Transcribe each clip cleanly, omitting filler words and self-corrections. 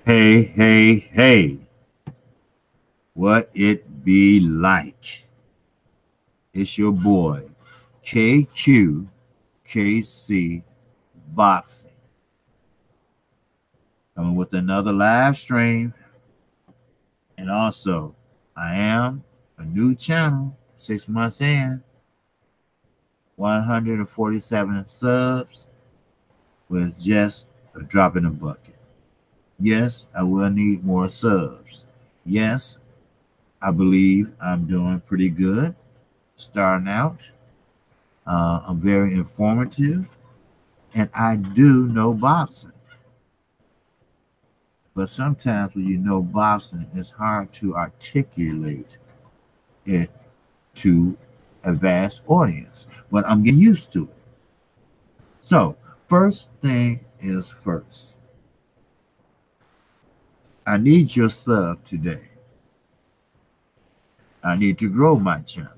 Hey, hey, hey, what it be like? It's your boy, KQKC Boxing, coming with another live stream. And also, I am a new channel, 6 months in, 147 subs with just a drop in the bucket. Yes, I will need more subs. Yes, I believe I'm doing pretty good starting out. I'm very informative, and I do know boxing. But sometimes when you know boxing, it's hard to articulate it to a vast audience. But I'm getting used to it. So, first thing is first. I need your sub today. I need to grow my channel.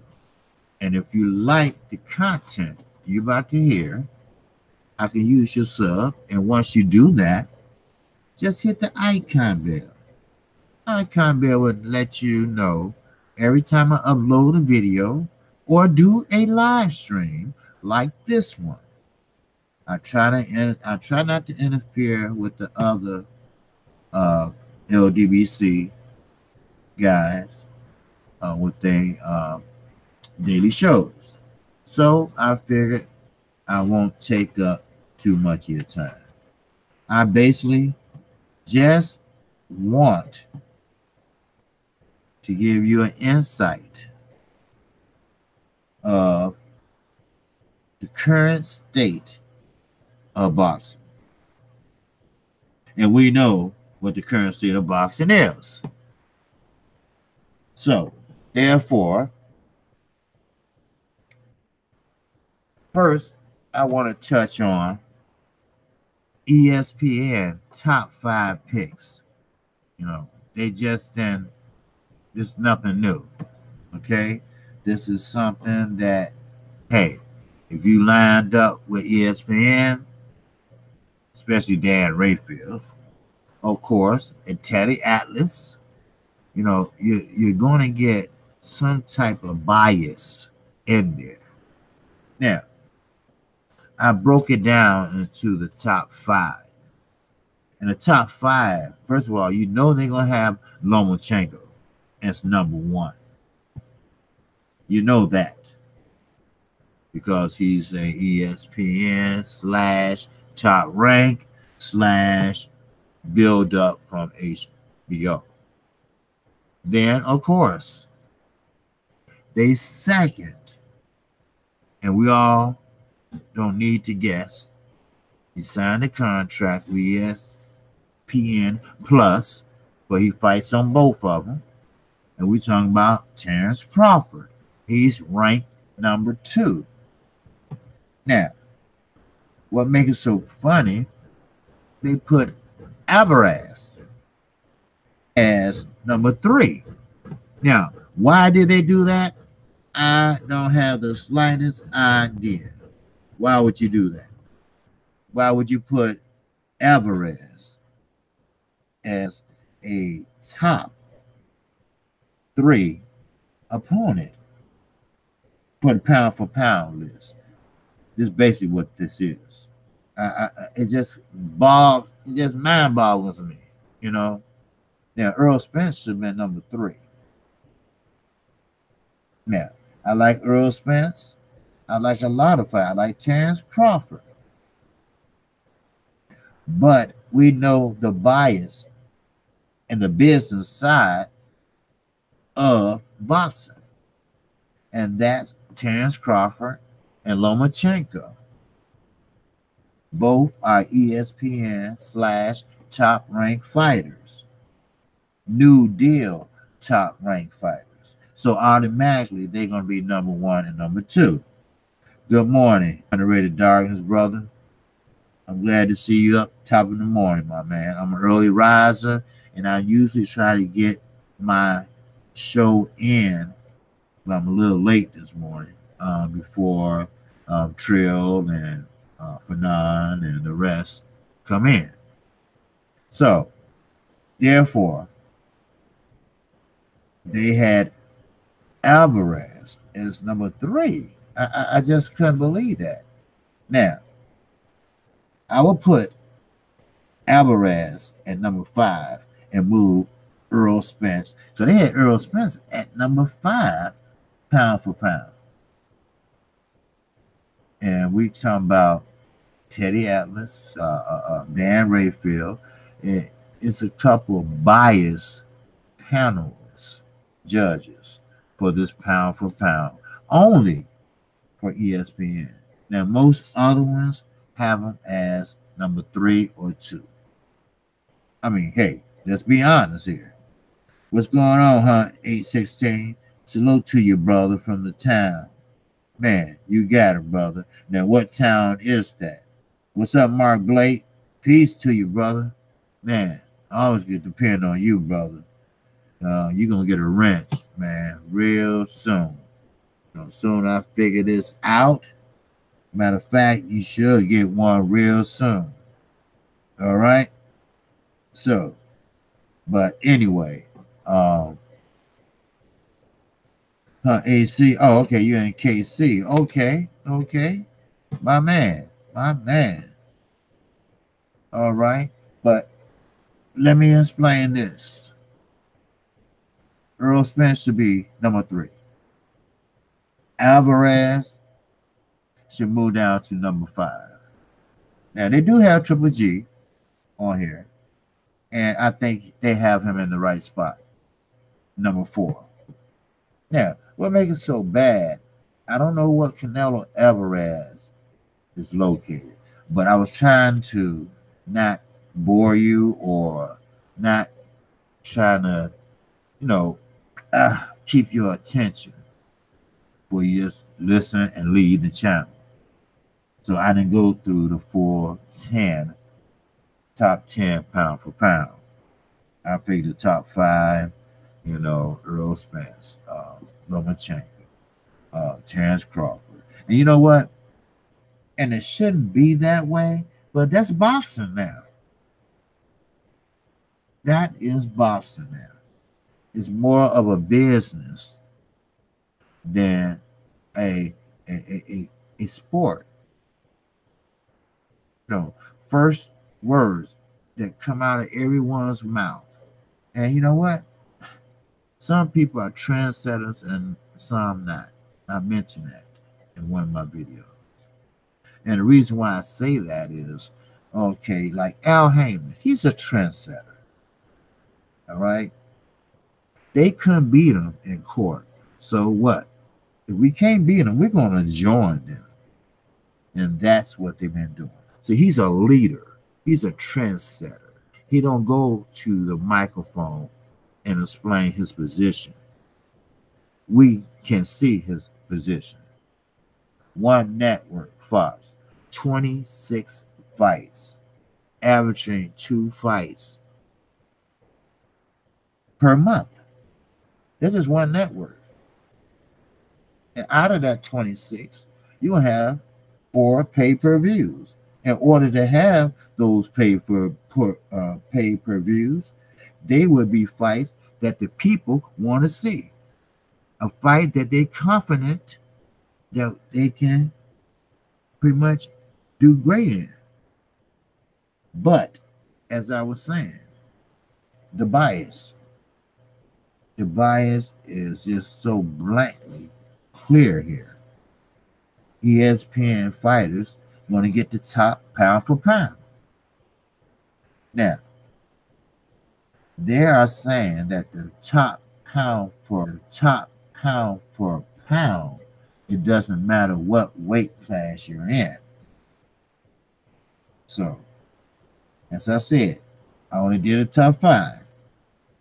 And if you like the content you're about to hear, I can use your sub. And once you do that, just hit the icon bell. Icon bell would let you know every time I upload a video or do a live stream like this one. I try not to interfere with the other LDBC guys with their daily shows. So I figured I won't take up too much of your time. I basically just want to give you an insight of the current state of boxing. And we know what the current state of boxing is. So, therefore, first, I want to touch on ESPN top 5 picks. You know, they just didn't, it's nothing new. Okay? This is something that, hey, if you lined up with ESPN, especially Dan Rayfield, of course, and Teddy Atlas, you know, you're going to get some type of bias in there. Now, I broke it down into the top 5. And the top 5, first of all, you know they're going to have Lomachenko as number 1. You know that because he's a ESPN / top rank / build up from HBO. Then, of course, they second, and we all don't need to guess. He signed a contract with ESPN Plus, but he fights on both of them. And we're talking about Terrence Crawford. He's ranked number 2. Now, what makes it so funny, they put Alvarez as number 3. Now, why did they do that? I don't have the slightest idea. Why would you do that? Why would you put Alvarez as a top 3 opponent? Put a pound for pound list. This is basically what this is. It just mind boggles me, you know. Now Earl Spence should have been number 3. Now I like Earl Spence. I like a lot of fighters. I like Terrence Crawford. But we know the bias and the business side of boxing. And that's Terrence Crawford and Lomachenko. Both are ESPN / top ranked fighters. New Deal top ranked fighters. So automatically they're going to be number 1 and number 2. Good morning, underrated darkness, brother. I'm glad to see you up top of the morning, my man. I'm an early riser, and I usually try to get my show in. But I'm a little late this morning before Trill and Fanon and the rest come in. So, Therefore, they had Alvarez as number 3. I just couldn't believe that. Now, I will put Alvarez at number 5 and move Earl Spence. So they had Earl Spence at number 5, pound for pound. And we talking about Teddy Atlas, Dan Rayfield. It's a couple of biased panelists, judges for this pound for pound, only for ESPN. Now, most other ones have them as number 3 or 2. I mean, hey, let's be honest here. What's going on, huh? 816. Salute to you, brother, from the town. Man, you got it, brother. Now, what town is that? What's up, Mark Blake? Peace to you, brother. Man, I always get to depend on you, brother. You're going to get a wrench, man, real soon. Soon I figure this out. Matter of fact, you should get one real soon. All right? So, but anyway, AC. Oh, okay, you're in KC. Okay. My man. All right, but let me explain this. Earl Spence should be number 3. Alvarez should move down to number 5. Now, they do have Triple G on here, and I think they have him in the right spot, number 4. Now, what makes it so bad, I don't know what Canelo Alvarez is located, but I was trying to not bore you or not trying to, keep your attention where you just listen and leave the channel. So I didn't go through the full top 10 pound for pound. I picked the top 5, Earl Spence, Lomachenko, Terrence Crawford. And you know what? And it shouldn't be that way, but that's boxing now. That is boxing now. It's more of a business than a sport. First words that come out of everyone's mouth. And you know what? Some people are trendsetters and some not. I mentioned that in one of my videos. And the reason why I say that is, okay, like Al Heyman, he's a trendsetter. All right? They couldn't beat him in court. So what? If we can't beat him, we're going to join them. And that's what they've been doing. So he's a leader. He's a trendsetter. He don't go to the microphone and explain his position. We can see his position. One network, Fox, 26 fights, averaging 2 fights per month. This is one network. And out of that 26, you'll have 4 pay-per-views. In order to have those pay-per-views, they would be fights that the people want to see. A fight that they're confident that they can pretty much do great in. But, as I was saying, the bias is just so blatantly clear here. ESPN fighters want to get the top pound for pound. Now, they are saying that the top pound for pound, it doesn't matter what weight class you're in. So, as I said, I only did a top 5.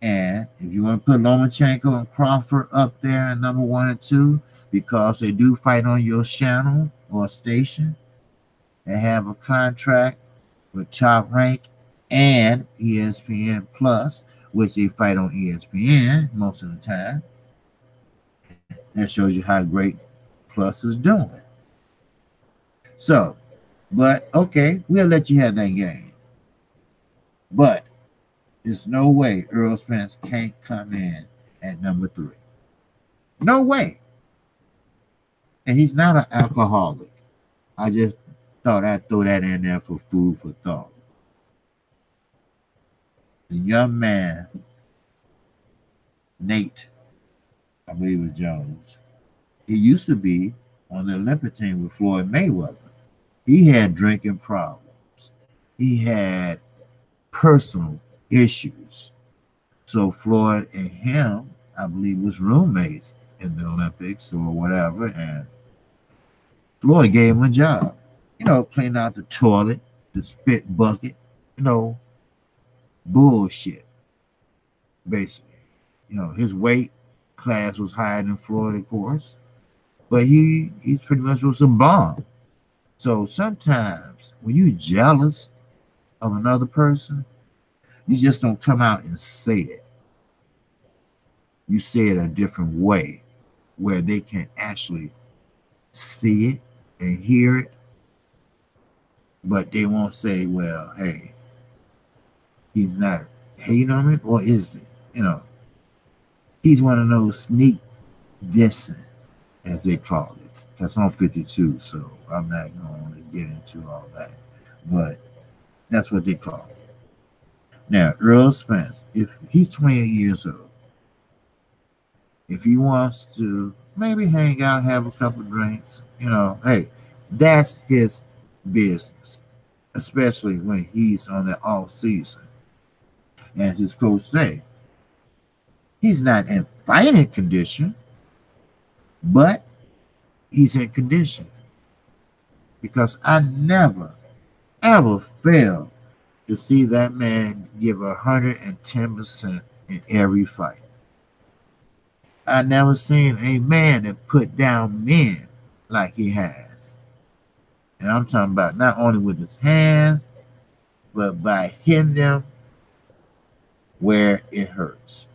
And if you want to put Lomachenko and Crawford up there in number 1 and 2, because they do fight on your channel or station, they have a contract with Top Rank and ESPN Plus, which they fight on ESPN most of the time. That shows you how great Plus is doing. So, but okay, we'll let you have that game. But There's no way Earl Spence can't come in at number 3. No way. And he's not an alcoholic. I just thought I'd throw that in there for food for thought. The young man, Nate, I believe it was Jones, he used to be on the Olympic team with Floyd Mayweather. He had drinking problems. He had personal issues. So Floyd and him, I believe, was roommates in the Olympics or whatever, and Floyd gave him a job. Clean out the toilet, the spit bucket, bullshit, basically. His weight class was higher than Floyd, of course, but he's pretty much was a bomb. So sometimes when you're jealous of another person, you just don't come out and say it. You say it a different way where they can actually see it and hear it, but they won't say, well, hey, he's not hating on me, or is it? He's one of those sneak dissing, as they call it. That's on 52, so I'm not going to get into all that. But that's what they call it. Now, Earl Spence, if he's 28 years old, if he wants to maybe hang out, have a couple of drinks, hey, that's his business, especially when he's on the off season. As his coach say, he's not in fighting condition, but he's in condition. Because I never, ever fail to see that man give 110% in every fight. I never seen a man that put down men like he has. And I'm talking about not only with his hands, but by hitting them where it hurts.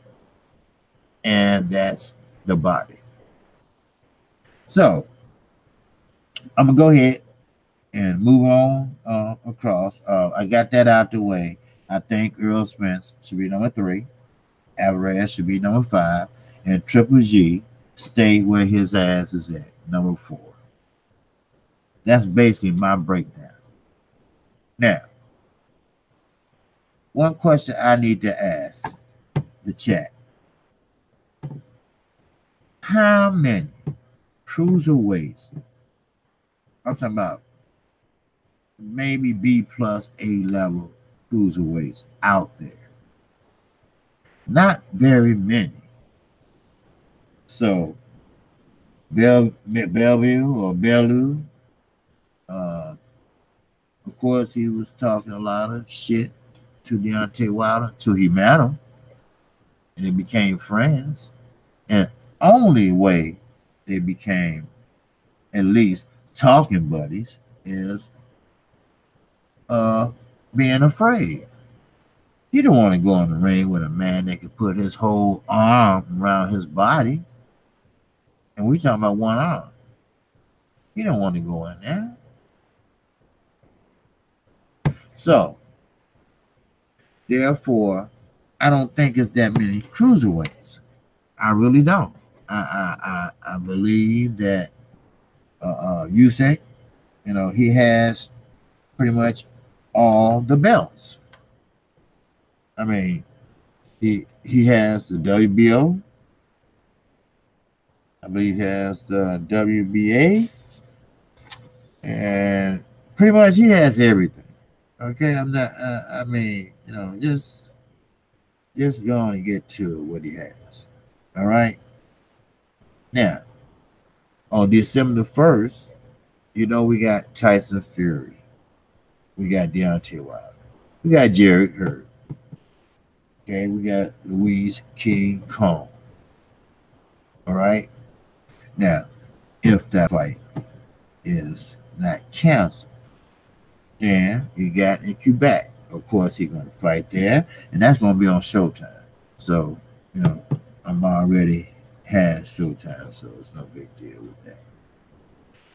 And that's the body. So I'm going to go ahead and move on across. I got that out the way. I think Earl Spence should be number 3. Alvarez should be number 5. And Triple G stay where his ass is at, number 4. That's basically my breakdown. Now, one question I need to ask the chat. How many cruiserweights, I'm talking about maybe B plus A level cruiserweights out there? Not very many. So Bellevue or Bellew, of course, he was talking a lot of shit to Deontay Wilder until he met him, and they became friends. And only way they became at least talking buddies is being afraid. You don't want to go in the ring with a man that could put his whole arm around his body. And we talking about one arm. You don't want to go in there. So, therefore, I don't think it's that many cruiserweights. I really don't. I believe that Usyk, he has pretty much all the belts. I mean, he has the WBO. I believe he has the WBA, and pretty much he has everything. Okay, I'm not. Just going to get to what he has. All right. Now, on December the 1st, we got Tyson Fury. We got Deontay Wilder. We got Jerry Hurt. Okay, we got Louise King Kong. All right. Now, if that fight is not canceled, then you got in Quebec. Of course, he's going to fight there, and that's going to be on Showtime. So, I'm already had Showtime, so it's no big deal with that.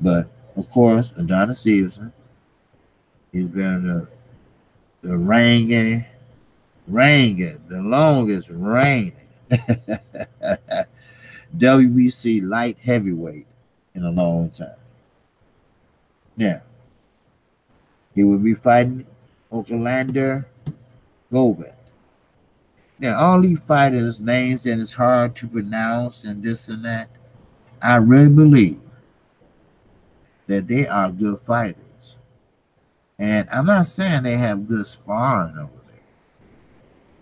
But, of course, Adonis Stevenson, he's been the reigning Reigning, the longest reigning WBC light heavyweight in a long time. Now, he will be fighting Okalander Govind. Now, all these fighters' names that it's hard to pronounce and this and that, I really believe that they are good fighters. And I'm not saying they have good sparring over there.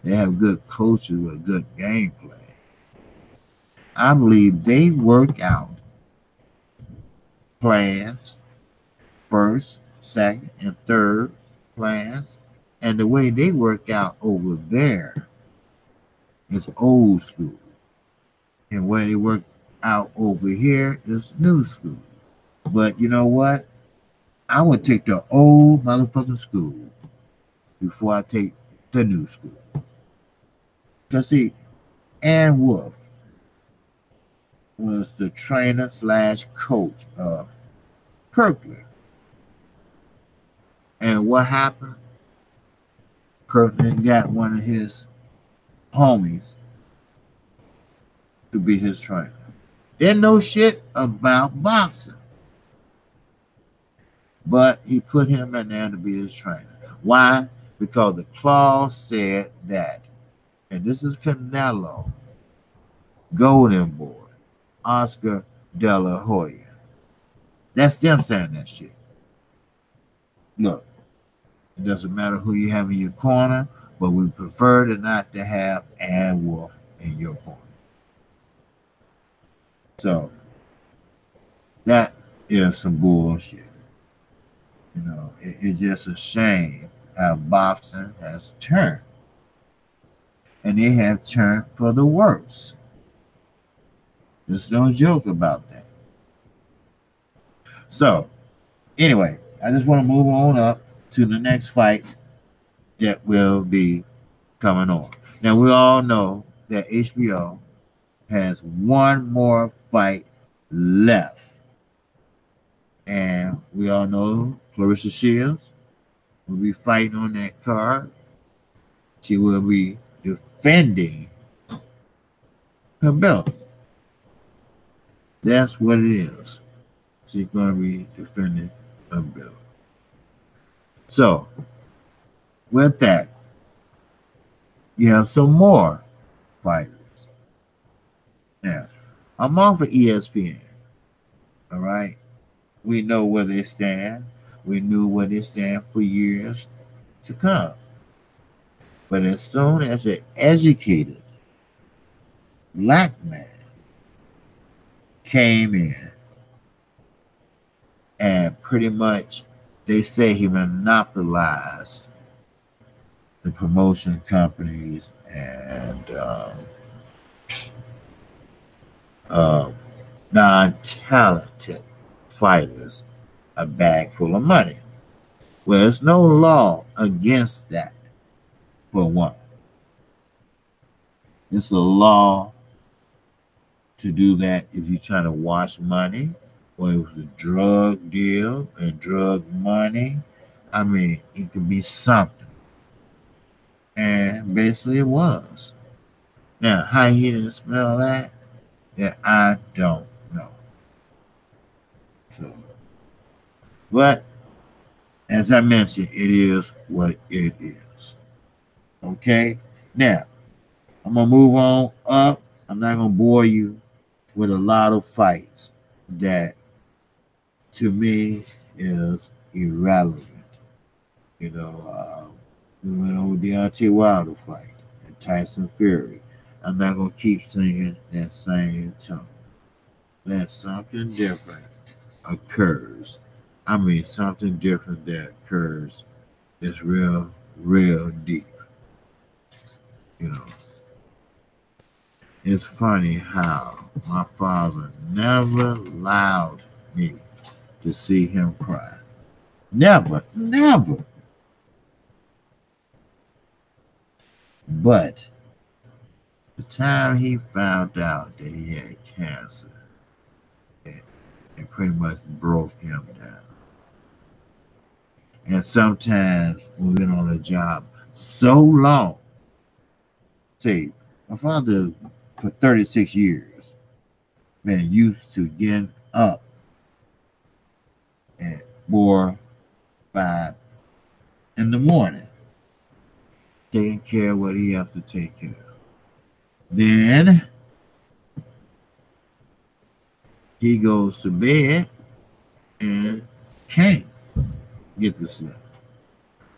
They have good coaches with good gameplay. I believe they work out plans, first, second, and third plans. And the way they work out over there is old school. And where they work out over here is new school. But you know what? I would take the old motherfucking school before I take the new school. Because see, Ann Wolf was the trainer slash coach of Kirkland. And what happened? Kirkland got one of his homies to be his trainer. Didn't know shit about boxing. But he put him in there to be his trainer. Why? Because the clause said that, and this is Canelo, Golden Boy, Oscar De La Hoya. That's them saying that shit. Look, it doesn't matter who you have in your corner, but we prefer to not to have Ann Wolf in your corner. So that is some bullshit. You know, it's just a shame how boxing has turned. And they have turned for the worse. There's no joke about that. So, anyway, I just want to move on up to the next fights that will be coming on. Now, we all know that HBO has one more fight left. And we all know Clarissa Shields will be fighting on that card. She will be defending her belt. That's what it is. She's going to be defending her belt. So, with that, you have some more fighters. Now, I'm on for ESPN. All right? We know where they stand. We knew where they stand for years to come. But as soon as an educated black man came in and pretty much they say he monopolized the promotion companies and non-talented fighters a bag full of money. Well, there's no law against that, for one. It's a law to do that if you're trying to wash money, or it was a drug deal and drug money. I mean, it could be something. And basically it was. Now, how he didn't smell that, I don't know. So, but as I mentioned, it is what it is. Okay? Now, I'm going to move on up. I'm not going to bore you with a lot of fights that, to me, is irrelevant. You know, we went over Deontay Wilder fight and Tyson Fury. I'm not going to keep singing that same tone. That something different occurs. I mean, something different that occurs is real, real deep. You know, it's funny how my father never allowed me to see him cry. Never, never. But the time he found out that he had cancer, it pretty much broke him down. And sometimes we've been on a job so long say, my father for 36 years been used to getting up at 4, 5 in the morning, taking care of what he has to take care of. Then he goes to bed and can't get to sleep.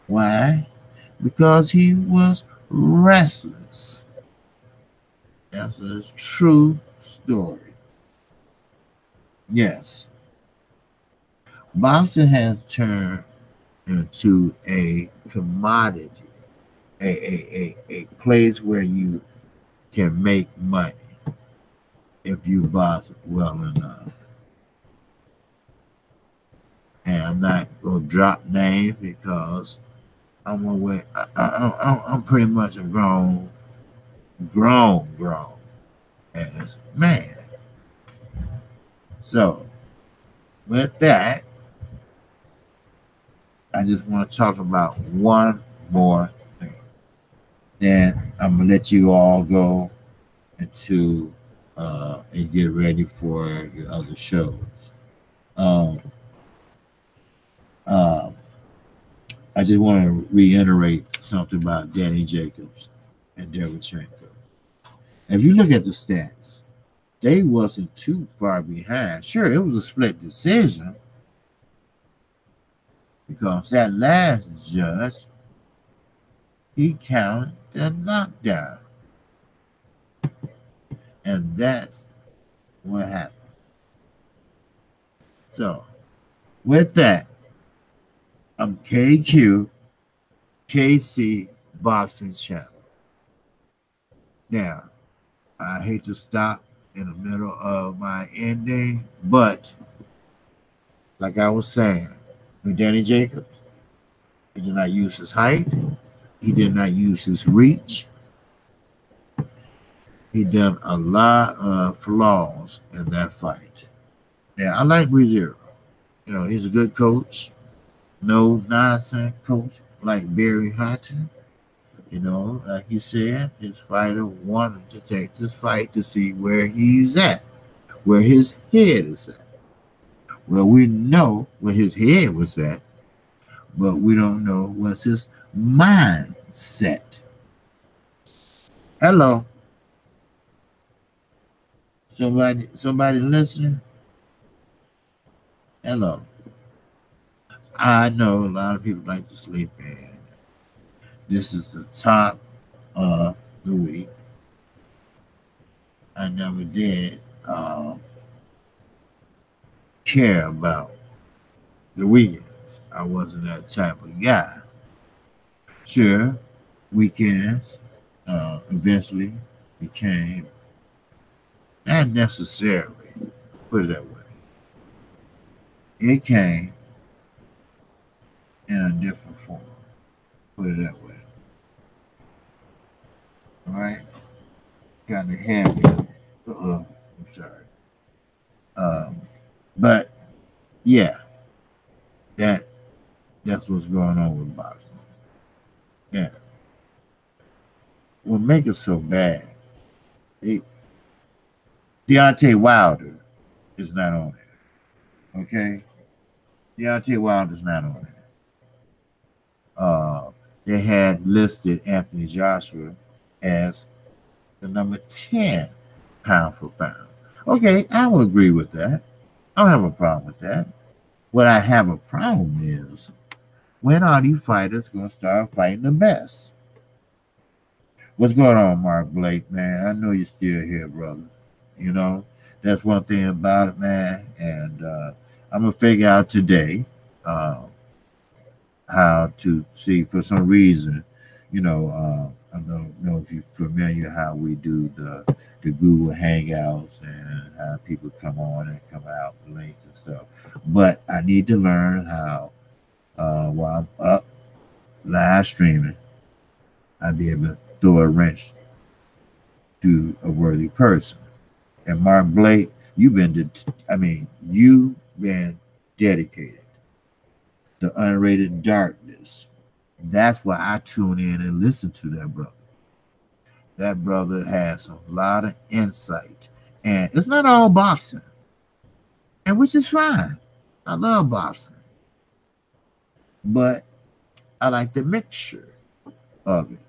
Why? Because he was restless. That's a true story. Yes. Boxing has turned into a commodity, a place where you can make money if you box well enough. And I'm not going to drop names because I'm pretty much a grown as man. So with that, I just want to talk about one more thing. Then I'm gonna let you all go into and get ready for your other shows. Um, uh, I just want to reiterate something about Danny Jacobs and Derevchenko. If you look at the stats, they wasn't too far behind. Sure, it was a split decision because that last judge, he counted the knockdown. And that's what happened. So, with that, I'm KQKC Boxing Channel. Now, I hate to stop in the middle of my ending, but like I was saying, with Danny Jacobs, he did not use his height, he did not use his reach. He done a lot of flaws in that fight. Now, I like Rizero. You know, he's a good coach. No nonsense coach like Barry Hunter. You know, like he said, his fighter wanted to take this fight to see where he's at, where his head is at. Well, we know where his head was at, but we don't know what's his mindset. Hello. Somebody listening? Hello. I know a lot of people like to sleep in. This is the top of the week. I never did care about the weekends. I wasn't that type of guy. Sure, weekends eventually became not necessarily, put it that way. It came in a different form, put it that way. All right? Kind of heavy. I'm sorry. But yeah, that's what's going on with boxing. Yeah. What makes it so bad? Deontay Wilder is not on there. Okay? Deontay Wilder's not on there. They had listed Anthony Joshua as the number 10 pound for pound. Okay, I will agree with that. I don't have a problem with that. What I have a problem is, when are these fighters going to start fighting the best? What's going on, Mark Blake, man? I know you're still here, brother. You know, that's one thing about it, man. And I'm going to figure out today how to see, for some reason, you know, I don't know if you're familiar how we do the Google Hangouts and how people come on and come out late and stuff. But I need to learn how, while I'm up live streaming, I'll be able to throw a wrench to a worthy person. And Mark Blake, you've been dedicated. The Unrated Darkness. That's why I tune in and listen to that brother. That brother has a lot of insight. And it's not all boxing, and which is fine. I love boxing. But I like the mixture of it.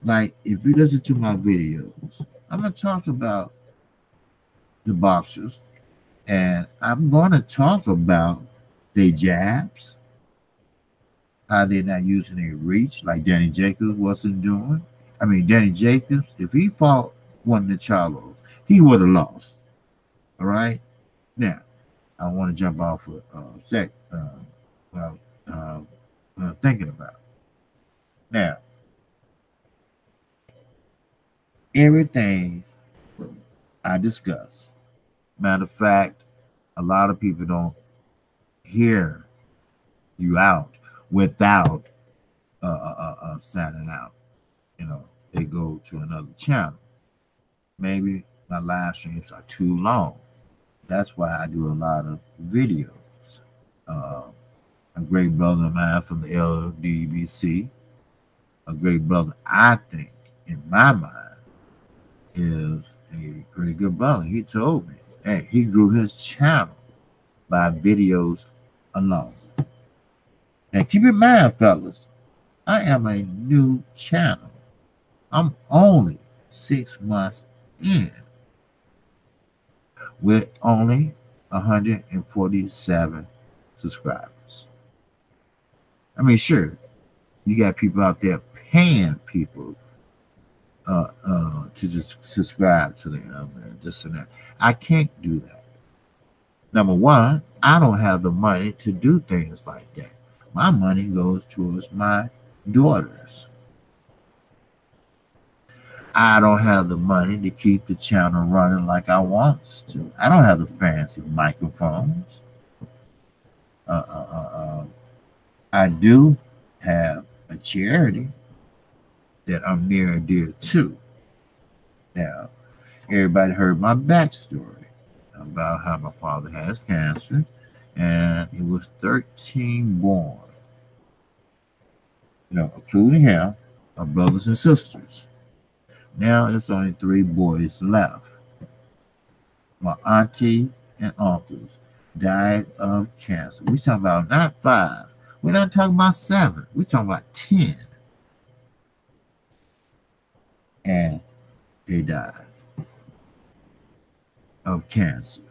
Like, if you listen to my videos, I'm going to talk about the boxers, and I'm going to talk about their jabs, how they're not using their reach like Danny Jacobs wasn't doing. I mean, Danny Jacobs, if he fought one of the Charlos, he would have lost. All right? Now, I want to jump off for a sec. Well, uh, thinking about. Now, everything I discuss, matter of fact, a lot of people don't hear you out without signing out. You know, they go to another channel. Maybe my live streams are too long. That's why I do a lot of videos. Uh, a great brother of mine from the LDBC, a great brother, I think, in my mind, is a pretty good brother. He told me, hey, he grew his channel by videos alone. Now, keep in mind, fellas, I am a new channel. I'm only 6 months in with only 147 subscribers. I mean, sure, you got people out there paying people to just subscribe to them and this and that. I can't do that. Number one, I don't have the money to do things like that. My money goes towards my daughters. I don't have the money to keep the channel running like I want to. I don't have the fancy microphones. I do have a charity that I'm near and dear to. Now, everybody heard my backstory about how my father has cancer, and he was 13 born, including him, our brothers and sisters. Now it's only 3 boys left. My auntie and uncles died of cancer. We're talking about not 5. We're not talking about 7. We're talking about 10. And they died of cancer,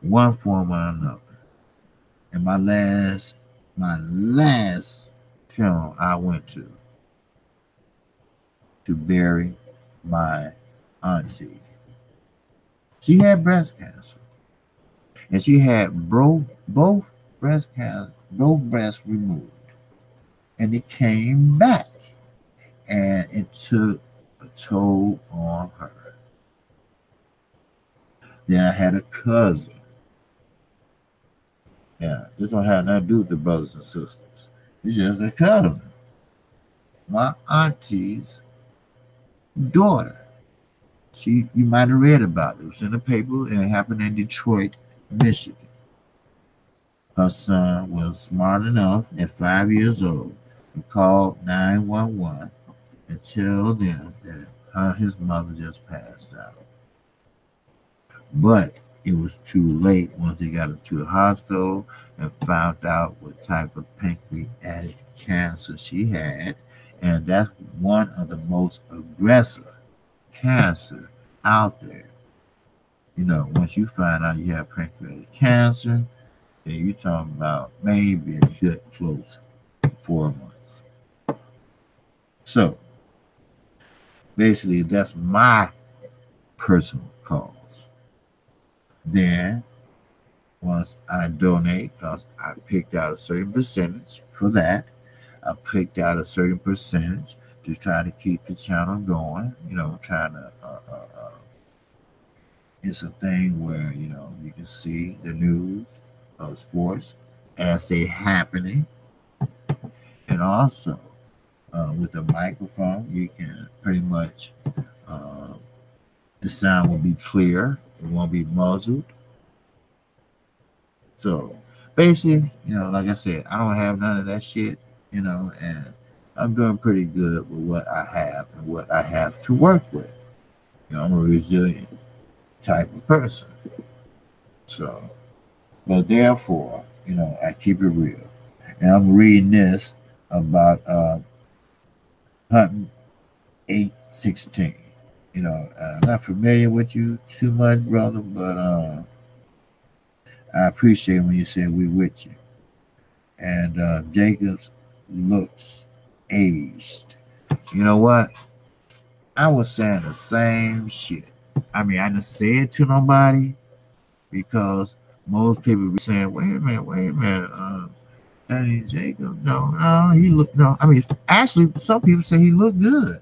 one form or another. And my last funeral I went to bury my auntie. She had breast cancer, and she had both breasts removed, and it came back, and it took a toll on her. Then I had a cousin. Yeah, this don't have nothing to do with the brothers and sisters. It's just a cousin. My auntie's daughter. You might have read about it. It was in the paper, and it happened in Detroit, Michigan. Her son was smart enough at 5 years old to call 911 and tell them that his mother just passed out. But it was too late once they got her to the hospital and found out what type of pancreatic cancer she had. And that's one of the most aggressive cancer out there. Once you find out you have pancreatic cancer, then you're talking about maybe a good close 4 months. So basically, that's my personal cause. Then once I donate, because I picked out a certain percentage for that, I picked out a certain percentage to try to keep the channel going, trying to it's a thing where you can see the news of sports as they happening, and also with the microphone you can pretty much the sound will be clear, it won't be muzzled. So basically, like I said, I don't have none of that shit, and I'm doing pretty good with what I have and what I have to work with. I'm a resilient type of person. So, but therefore, I keep it real. And I'm reading this about hunting 816. I'm not familiar with you too much, brother, but I appreciate when you say we with you. And Jacobs looks aged. You know what? I was saying the same shit. I mean, I didn't say it to nobody because most people be saying, wait a minute, Danny Jacobs, no, he look, no. I mean, actually, some people say he looked good.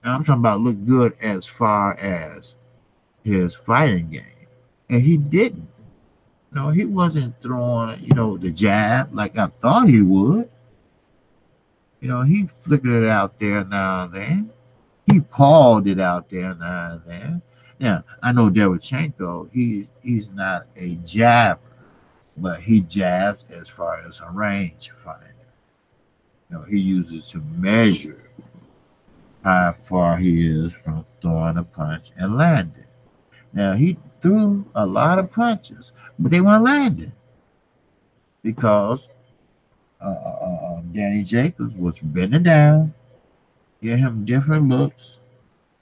And I'm talking about look good as far as his fighting game. And he didn't. No, he wasn't throwing, the jab like I thought he would. He flickered it out there now and then. He pawed it out there now and then. Now, I know Derevchenko, he's not a jabber, but he jabs as far as a range fighter. He uses to measure how far he is from throwing a punch and landing. Now, he threw a lot of punches, but they weren't landing because Danny Jacobs was bending down, give him different looks.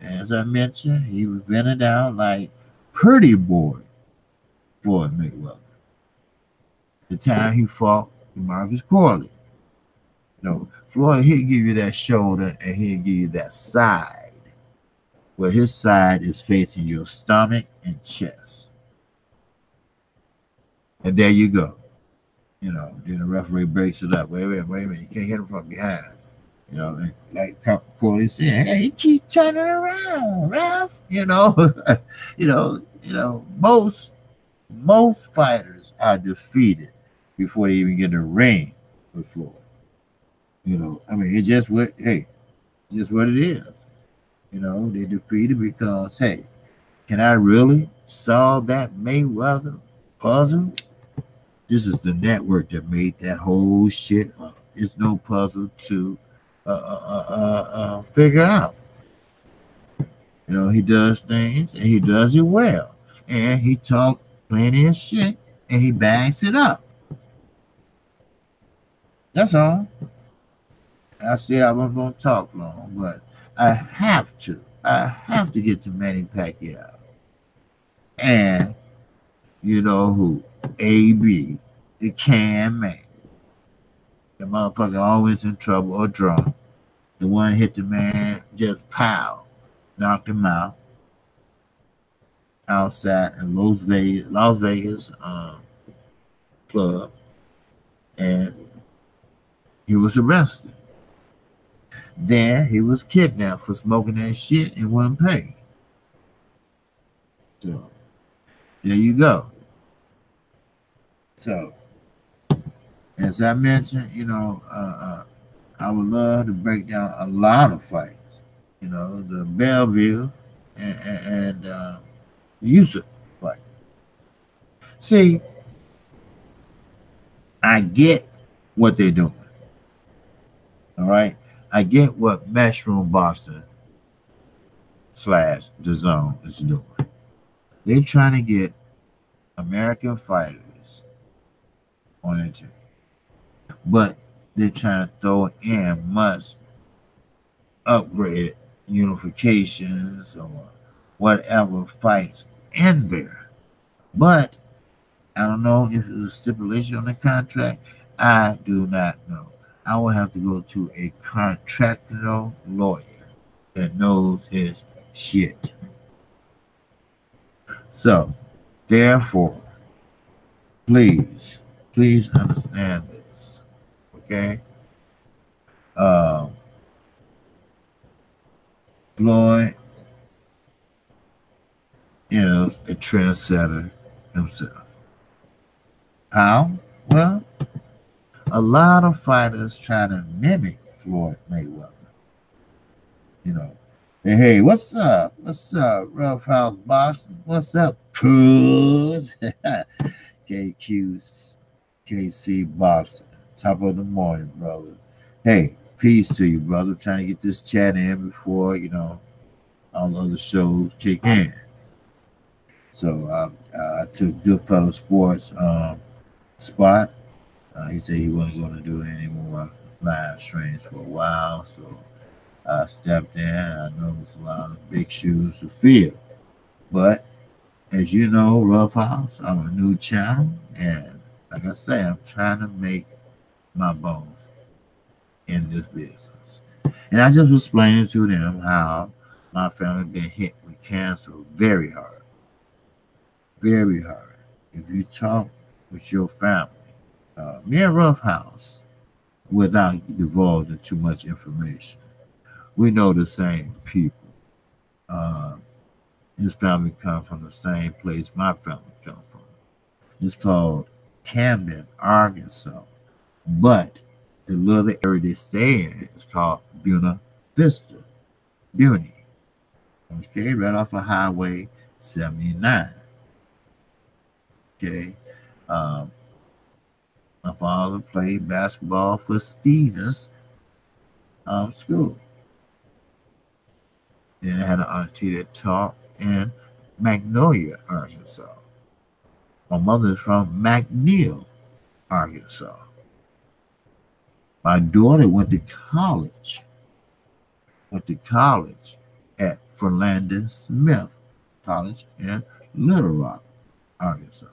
As I mentioned, he was bending down like pretty boy Floyd Mayweather. The time he fought Marcus Corley. Floyd, he'll give you that shoulder and he'll give you that side, where his side is facing your stomach and chest. And there you go. Then the referee breaks it up. Wait a minute. You can't hit him from behind. Like Corley said, hey, he keep turning around, ref. Most fighters are defeated before they even get in the ring with Floyd. I mean, it's just what it is. They defeated because, hey, can I really solve that Mayweather puzzle? This is the network that made that whole shit up. It's no puzzle to figure out. He does things and he does it well. And he talks plenty of shit and he backs it up. That's all. I said I wasn't going to talk long, but I have to. I have to get to Manny Pacquiao. And you know who? AB, the can man. The motherfucker always in trouble or drunk. The one hit the man, just pow, knocked him out outside in Las Vegas club, and he was arrested. Then he was kidnapped for smoking that shit and wasn't paid. So there you go. So as I mentioned, I would love to break down a lot of fights. The Bellevue and the Yusuf fight. See, I get what they're doing. All right? I get what Matchroom Boxing / The Zone is doing. They're trying to get American fighters on their team. But they're trying to throw in much upgraded unifications or whatever fights in there. But I don't know if it's a stipulation on the contract. I do not know. I will have to go to a contractual lawyer that knows his shit. So, therefore, please understand this. Okay? Floyd is a trendsetter himself. How? Well, a lot of fighters try to mimic Floyd Mayweather. Hey, what's up? What's up, Rough House Boxing? What's up, cuz? KQKC Boxing. Top of the morning, brother. Hey, peace to you, brother. Trying to get this chat in before, all the other shows kick in. So I took Goodfellow Sports spot. He said he wasn't going to do any more live streams for a while. So I stepped in. I know it's a lot of big shoes to fill. But as you know, Rough House, I'm a new channel. And like I say, I'm trying to make my bones in this business. And I just was explaining to them how my family been hit with cancer very hard. Very hard. If you talk with your family, me and Rough House, without divulging too much information, we know the same people. Uh, his family come from the same place my family come from. It's called Camden, Arkansas. But the little area they stay in is called Buena Vista, Buny. Okay, right off of Highway 79. Okay. Um, my father played basketball for Stevens School. Then I had an auntie that taught in Magnolia, Arkansas. My mother is from McNeil, Arkansas. My daughter went to college. At Philander Smith College in Little Rock, Arkansas.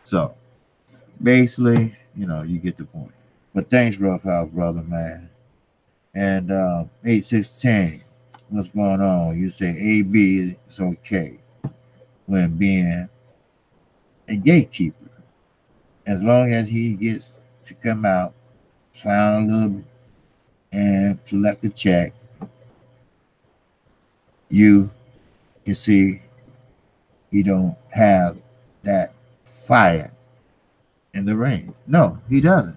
So basically, you get the point. But thanks, Rough House, brother, man. And 816, what's going on? You say AB is okay when being a gatekeeper. As long as he gets to come out, clown a little bit, and collect a check, you can see he don't have that fire in the ring. No, he doesn't.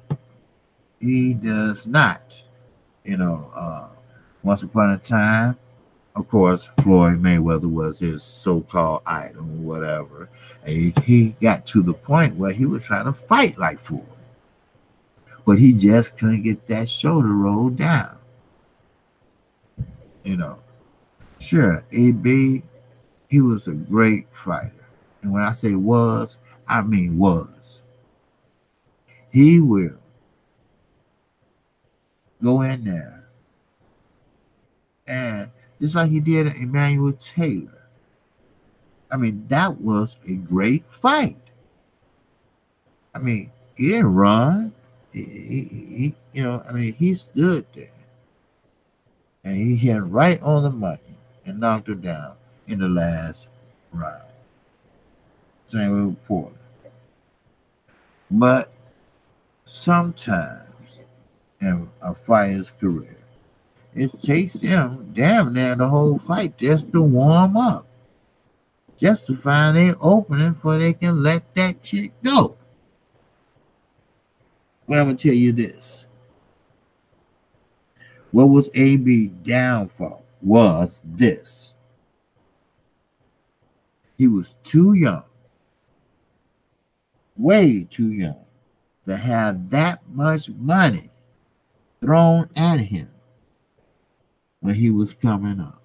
He does not. Once upon a time, of course, Floyd Mayweather was his so-called idol, whatever. And he got to the point where he was trying to fight like Floyd. But he just couldn't get that shoulder rolled down. Sure, AB, he was a great fighter. And when I say was, I mean was. He will go in there and just like he did Emmanuel Taylor. I mean, that was a great fight. I mean, he didn't run. He stood there. And he hit right on the money and knocked her down in the last round. Same with Porter. But sometimes in a fighter's career, it takes them damn near the whole fight just to warm up. Just to find an opening before they can let that shit go. But I'm going to tell you this. What was AB's downfall was this. He was too young, way too young, to have that much money thrown at him when he was coming up.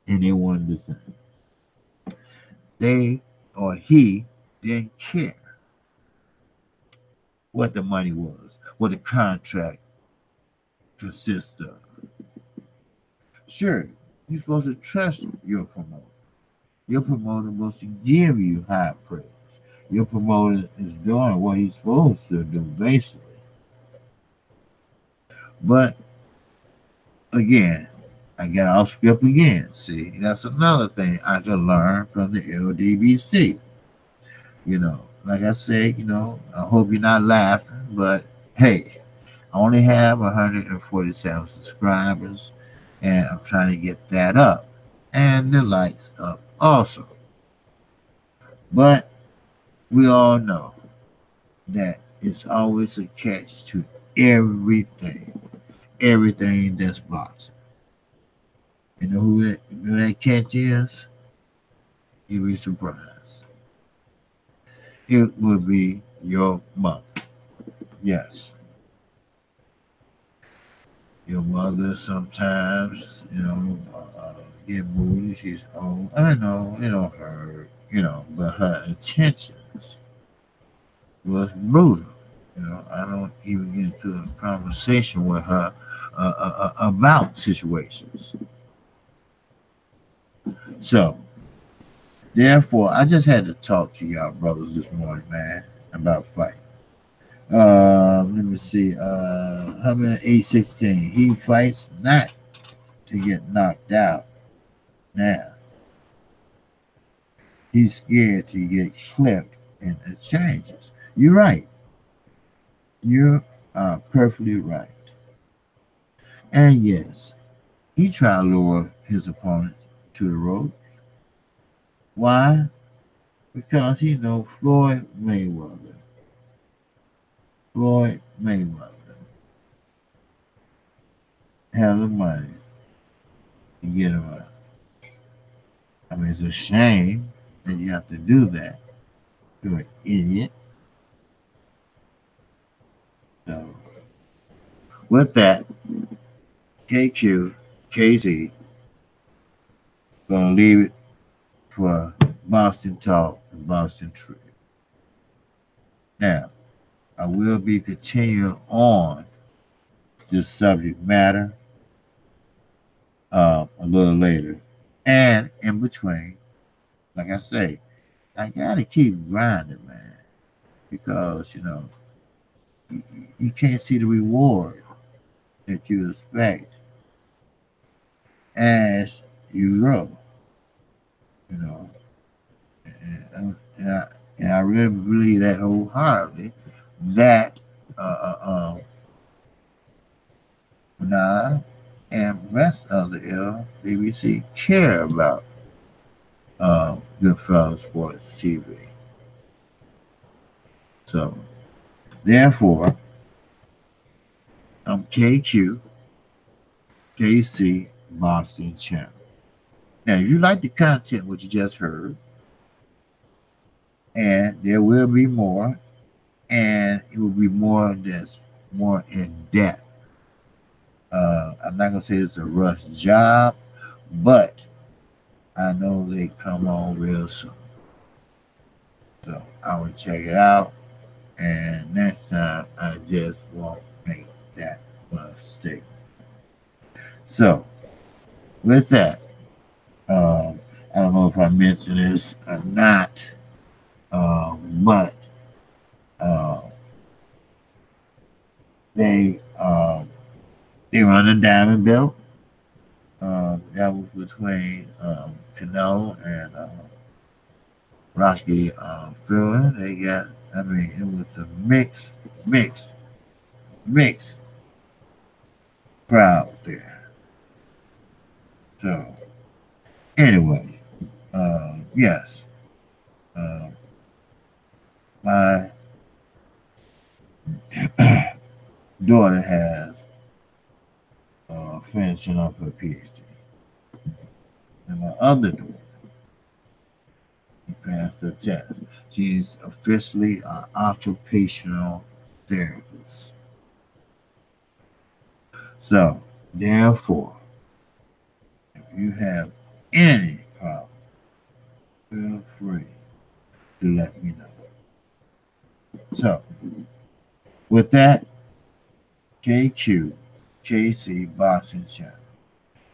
And they wanted the same. They or he didn't care what the money was, what the contract consists of. Sure, you're supposed to trust your promoter. Your promoter is supposed to give you high praise. Your promoter is doing what he's supposed to do, basically. But again, I get off script again. See, that's another thing I can learn from the LDBC. Like I said, I hope you're not laughing, but hey, I only have 147 subscribers, and I'm trying to get that up, and the likes up also. But we all know that it's always a catch to everything that's boxing. You know who that catch is? You'll be surprised. It will be your mother. Yes. Your mother sometimes, get moody. She's old. I don't know, it don't hurt, but her intentions was brutal. I don't even get into a conversation with her about situations. So, therefore, I just had to talk to y'all brothers this morning, man, about fight. Let me see. Humming 816. He fights not to get knocked out. Now, he's scared to get clipped and it changes. You're right. You are perfectly right. And yes, he tried to lure his opponent to the rope. Why? Because he knows Floyd Mayweather. Floyd Mayweather has the money to get him out. I mean, it's a shame that you have to do that. You're an idiot. So, with that, KQKC gonna leave it for Boston Talk and Boston Tree. Now, I will be continuing on this subject matter a little later. And in between, like I say, I gotta keep grinding, man, because you can't see the reward that you expect as you grow. You know, and I really believe that wholeheartedly that Nah and rest of the LBC care about Goodfellas Sports TV. So, therefore, I'm KQKC Boxing Channel. Now, if you like the content what you just heard, and there will be more, and it will be more that's more in depth. I'm not gonna say it's a rush job, but I know they come on real soon. So I will check it out, and next time I just won't make that mistake. So with that, I don't know if I mentioned this or not, but they run a diamond belt. That was between Canelo and Rocky Fielding. They got, I mean, it was a mixed crowd there. So, anyway, yes, my daughter has finishing up her PhD. And my other daughter, she passed her test. She's officially an occupational therapist. So, therefore, if you have any problem, feel free to let me know. So, with that, KQKC Boxing Channel.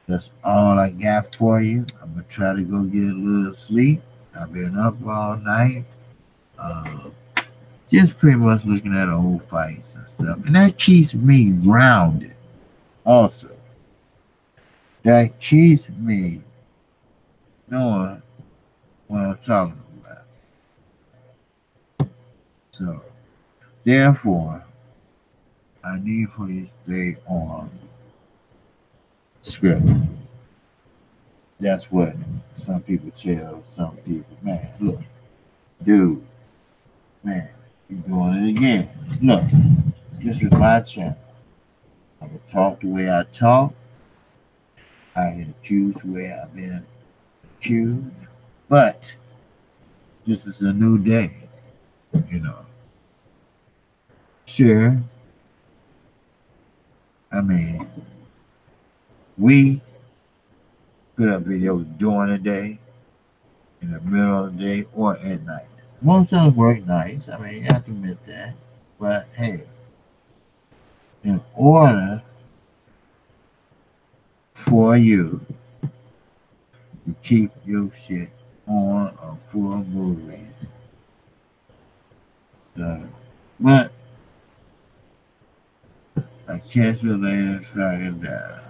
That's all I got for you. I'm going to try to go get a little sleep. I've been up all night. Just pretty much looking at old fights and stuff. And that keeps me grounded also. That keeps me knowing what I'm talking about. So, therefore, I need for you to stay on script. That's what some people tell some people. Man, look, dude, man, you're doing it again. Look, this is my channel. I will talk the way I talk. I get accused the way I've been accused. But this is a new day, Sure. I mean, We put up videos during the day, in the middle of the day, or at night. Most of us work nights. I mean, you have to admit that. But hey, in order for you to keep your shit on a full movie, so, but I catch you later, crocodile.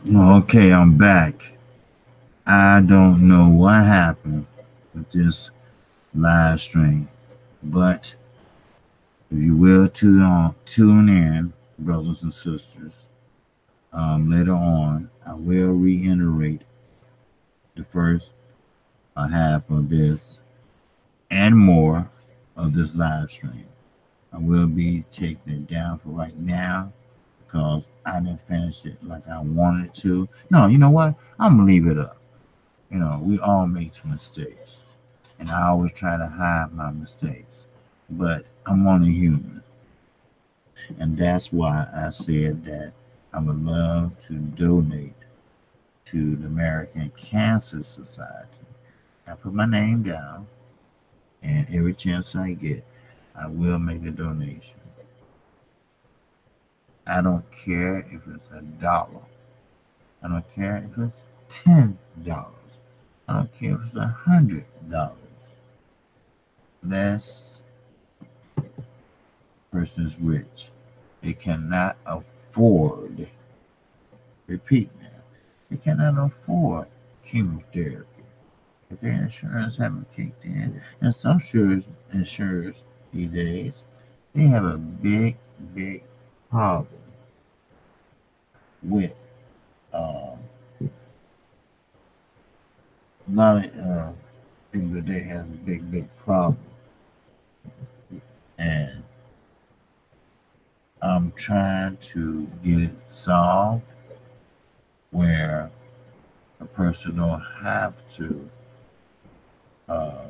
Okay, I'm back. I don't know what happened with this live stream, but if you will tune in, brothers and sisters, later on, I will reiterate the first half of this and more of this live stream. I will be taking it down for right now because I didn't finish it like I wanted to. No, you know what? I'm gonna leave it up. You know, we all make mistakes, and I always try to hide my mistakes, but I'm only human, and that's why I said that I would love to donate to the American Cancer Society. I put my name down, and every chance I get, I will make a donation. I don't care if it's $1. I don't care if it's $10. I don't care if it's $100. Less person is rich. They cannot afford, repeat now, they cannot afford chemotherapy. If their insurance haven't kicked in, and some insurers these days, they have a big problem with um, not people today have a big problem, and I'm trying to get it solved where a person don't have to uh,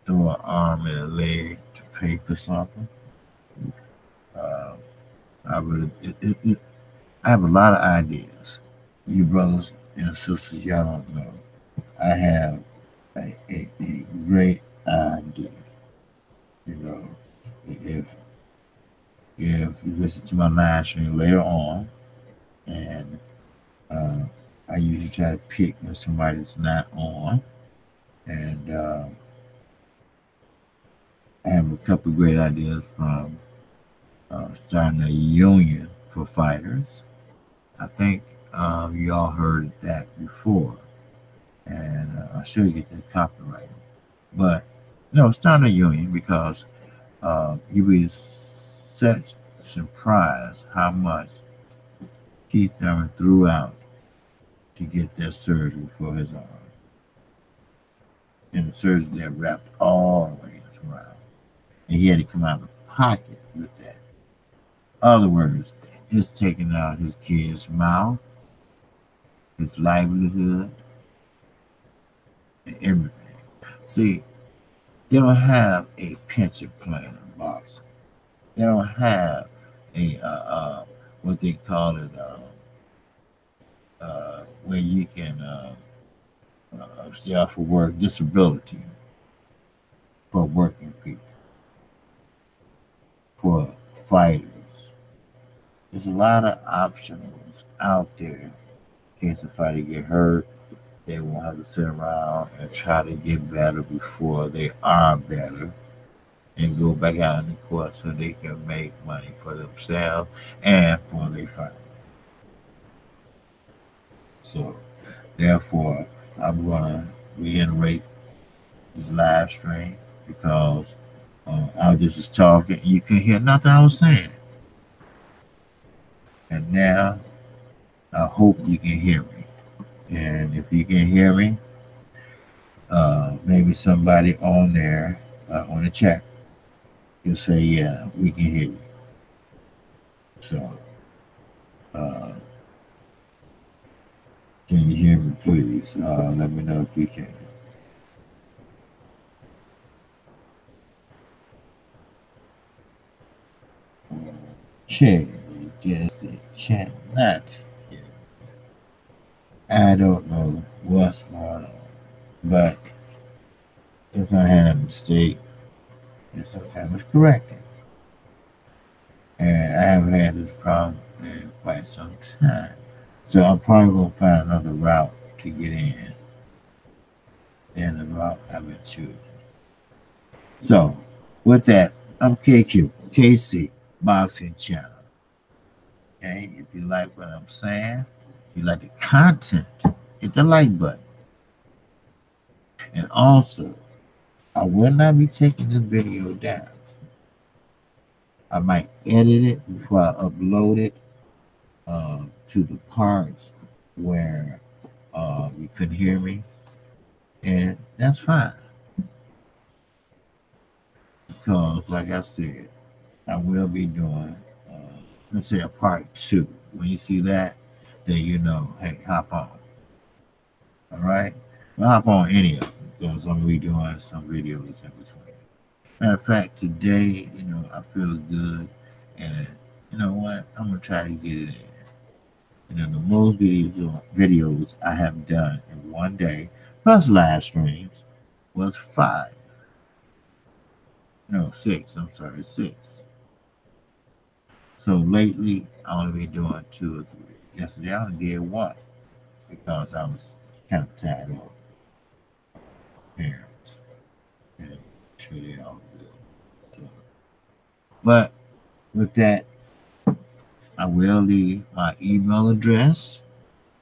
throw an arm and a leg to pay for something. Uh, I have a lot of ideas. You brothers and sisters, y'all don't know. I have a great idea. You know, if you listen to my live stream later on, and uh, I usually try to pick when somebody's not on, and I have a couple of great ideas from starting a union for fighters. I think you all heard that before, and I should get that copyrighted. But starting a union because you'll be such surprised how much Keith Thurman threw out to get that surgery for his arm. And the surgery that wrapped all the way around. And he had to come out of pocket with that. Other words, it's taking out his kid's mouth, his livelihood, and everything. See, they don't have a pension plan in boxing. They don't have a what they call it, where you can stay off of work disability for working people, for fighters. There's a lot of options out there in case a fighter get hurt. They won't have to sit around and try to get better before they are better and go back out in the court so they can make money for themselves and for their family. So, therefore, I'm going to reiterate this live stream because I was just talking. You couldn't hear nothing I was saying. And now, I hope you can hear me. And if you can hear me, maybe somebody on there, on the chat, can say, yeah, we can hear you. So, can you hear me, please? Let me know if you can. Okay, guess they cannot hear me. I don't know what's going on, but if I had a mistake, and sometimes it's corrected. And I haven't had this problem in quite some time. So I'm probably going to find another route to get in than the route I've been choosing. So, with that, I'm KQKC Boxing Channel. Okay, if you like what I'm saying, if you like the content, hit the like button. And also, I will not be taking this video down. I might edit it before I upload it to the parts where you couldn't hear me, and that's fine. Because, like I said, I will be doing, let's say, a part 2. When you see that, then you know, hey, hop on. All right? Well, hop on any of them because I'm going to be doing some videos in between. Matter of fact, today, I feel good, and you know what? I'm going to try to get it in. The most videos I have done in one day, plus live streams, was 5. No, 6. I'm sorry, 6. So lately, I only been doing 2 or 3. Yesterday, I only did 1 because I was kind of tired of parents and sure they all good. So, but with that, I will leave my email address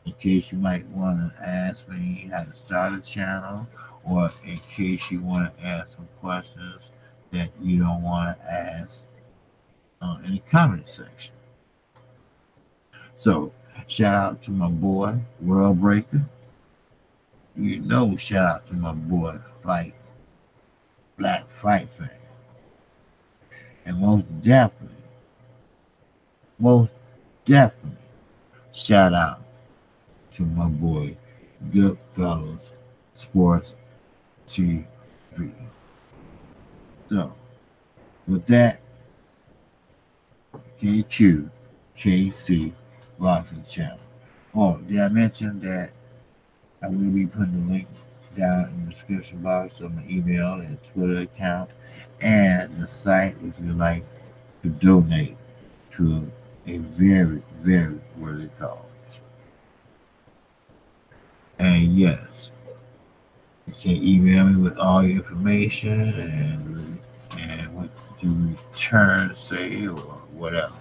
in case you might want to ask me how to start a channel, or in case you want to ask some questions that you don't want to ask in the comment section. So, shout out to my boy, World Breaker. Shout out to my boy, Black Fight Fan. And most definitely, shout out to my boy, Goodfellas Sports TV. So, with that, KQKC Boxing Channel. Oh, did I mention that I will be putting the link down in the description box of my email and Twitter account and the site if you like to donate to a very, very worthy cause. And yes, you can email me with all your information and what you return, say, or whatever.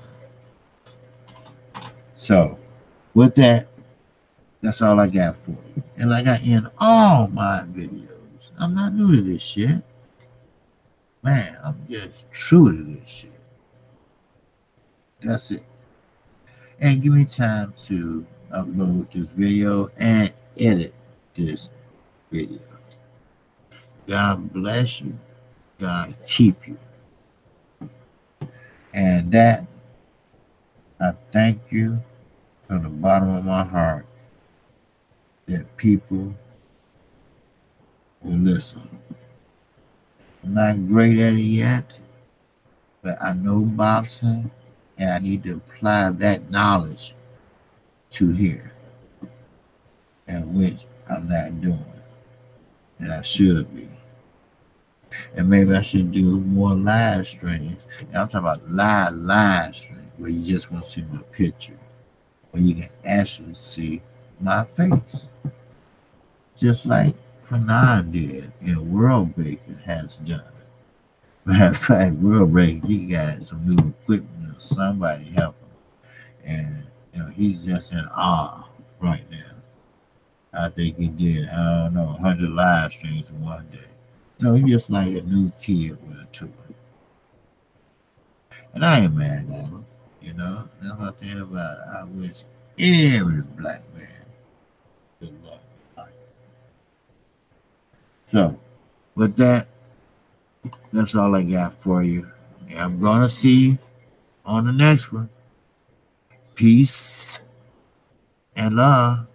So, with that, that's all I got for you. And like I end all my videos, I'm not new to this shit. Man, I'm just true to this shit. That's it. And give me time to upload this video and edit this video. God bless you. God keep you. And that, I thank you from the bottom of my heart that people will listen. I'm not great at it yet, but I know boxing, and I need to apply that knowledge to here, and which I'm not doing, and I should be. And maybe I should do more live streams. And I'm talking about live streams where you just want to see my picture, where you can actually see my face, just like Fanon did and World Breaker has done. Matter of fact, World Breaker, he got some new equipment, somebody help him, and he's just in awe right now. I think he did, I don't know, 100 live streams in one day. No, he's just like a new kid with a toy. And I ain't mad at him, That's what I'm thinking about. I wish every black man good luck in life. So, with that, that's all I got for you. And I'm going to see you on the next one. Peace and love.